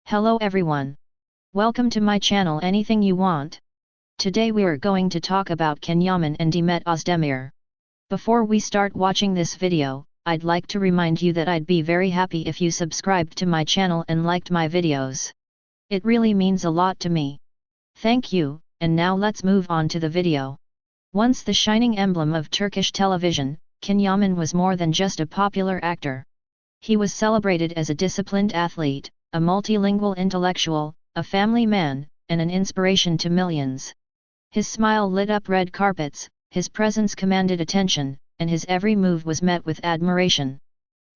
Hello everyone. Welcome to my channel Anything You Want. Today we are going to talk about Yaman and Demet Özdemir. Before we start watching this video, I'd like to remind you that I'd be very happy if you subscribed to my channel and liked my videos. It really means a lot to me. Thank you, and now let's move on to the video. Once the shining emblem of Turkish television, Yaman was more than just a popular actor. He was celebrated as a disciplined athlete, a multilingual intellectual, a family man, and an inspiration to millions. His smile lit up red carpets, his presence commanded attention, and his every move was met with admiration.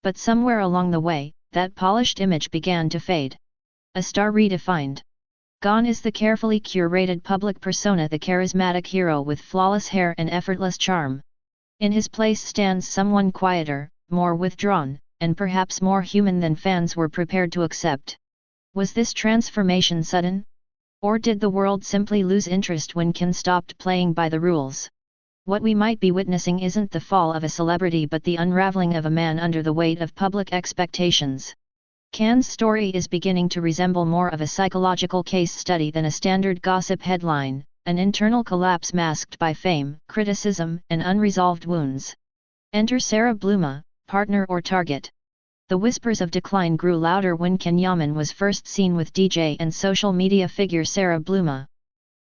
But somewhere along the way, that polished image began to fade. A star redefined. Gone is the carefully curated public persona, the charismatic hero with flawless hair and effortless charm. In his place stands someone quieter, more withdrawn, and perhaps more human than fans were prepared to accept. Was this transformation sudden? Or did the world simply lose interest when Can stopped playing by the rules? What we might be witnessing isn't the fall of a celebrity but the unraveling of a man under the weight of public expectations. Can's story is beginning to resemble more of a psychological case study than a standard gossip headline, an internal collapse masked by fame, criticism, and unresolved wounds. Enter Sarah Bluma, partner or target. The whispers of decline grew louder when Yaman was first seen with DJ and social media figure Sarah Bluma.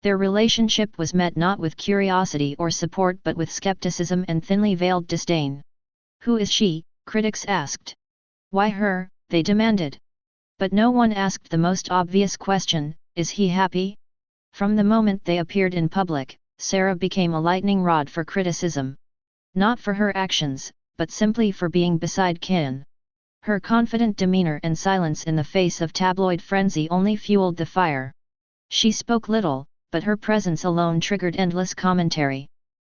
Their relationship was met not with curiosity or support but with skepticism and thinly veiled disdain. Who is she? Critics asked. Why her? They demanded. But no one asked the most obvious question, is he happy? From the moment they appeared in public, Sarah became a lightning rod for criticism. Not for her actions, but simply for being beside Can. Her confident demeanor and silence in the face of tabloid frenzy only fueled the fire. She spoke little, but her presence alone triggered endless commentary.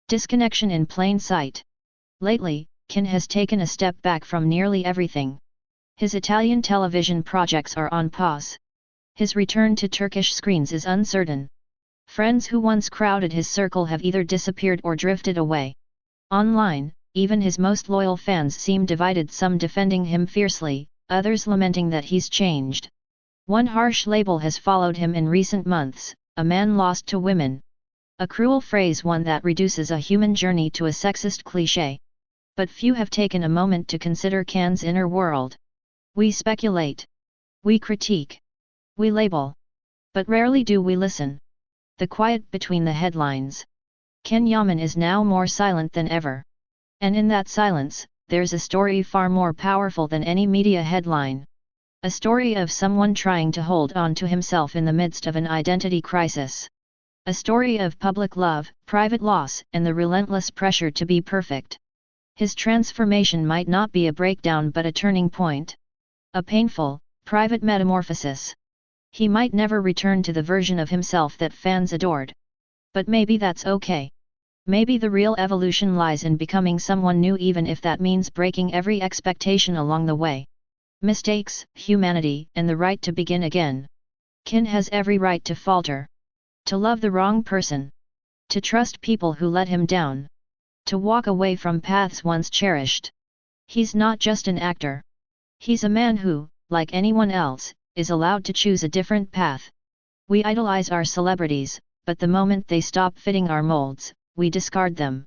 Disconnection in plain sight. Lately, Can has taken a step back from nearly everything. His Italian television projects are on pause. His return to Turkish screens is uncertain. Friends who once crowded his circle have either disappeared or drifted away. Online, even his most loyal fans seem divided, some defending him fiercely, others lamenting that he's changed. One harsh label has followed him in recent months, a man lost to women. A cruel phrase, one that reduces a human journey to a sexist cliché. But few have taken a moment to consider Can's inner world. We speculate. We critique. We label. But rarely do we listen. The quiet between the headlines. Yaman is now more silent than ever. And in that silence, there's a story far more powerful than any media headline. A story of someone trying to hold on to himself in the midst of an identity crisis. A story of public love, private loss, and the relentless pressure to be perfect. His transformation might not be a breakdown but a turning point. A painful, private metamorphosis. He might never return to the version of himself that fans adored. But maybe that's okay. Maybe the real evolution lies in becoming someone new, even if that means breaking every expectation along the way. Mistakes, humanity, and the right to begin again. Can has every right to falter. To love the wrong person. To trust people who let him down. To walk away from paths once cherished. He's not just an actor. He's a man who, like anyone else, is allowed to choose a different path. We idolize our celebrities, but the moment they stop fitting our molds, we discard them.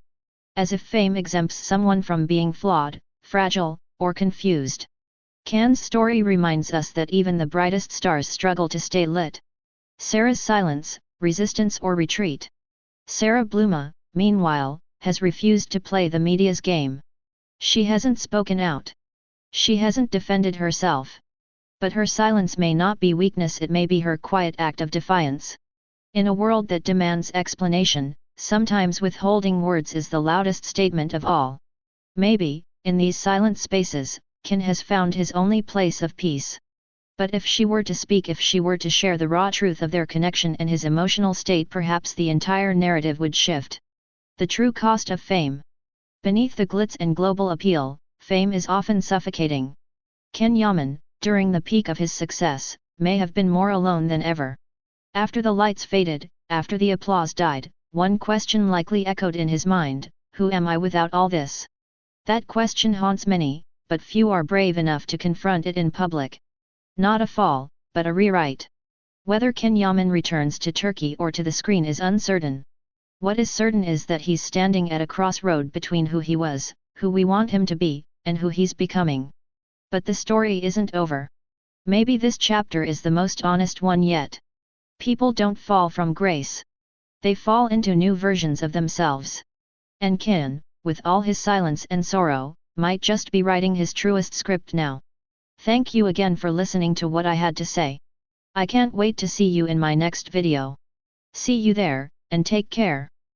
As if fame exempts someone from being flawed, fragile, or confused. Can's story reminds us that even the brightest stars struggle to stay lit. Sarah's silence, resistance or retreat. Sarah Bluma, meanwhile, has refused to play the media's game. She hasn't spoken out. She hasn't defended herself. But her silence may not be weakness, it may be her quiet act of defiance. In a world that demands explanation, sometimes withholding words is the loudest statement of all. Maybe, in these silent spaces, Can has found his only place of peace. But if she were to speak, if she were to share the raw truth of their connection and his emotional state, perhaps the entire narrative would shift. The true cost of fame. Beneath the glitz and global appeal, fame is often suffocating. Yaman, during the peak of his success, may have been more alone than ever. After the lights faded, after the applause died, one question likely echoed in his mind: who am I without all this? That question haunts many, but few are brave enough to confront it in public. Not a fall, but a rewrite. Whether Can Yaman returns to Turkey or to the screen is uncertain. What is certain is that he's standing at a crossroad between who he was, who we want him to be, and who he's becoming. But the story isn't over. Maybe this chapter is the most honest one yet. People don't fall from grace. They fall into new versions of themselves. And Can, with all his silence and sorrow, might just be writing his truest script now. Thank you again for listening to what I had to say. I can't wait to see you in my next video. See you there, and take care.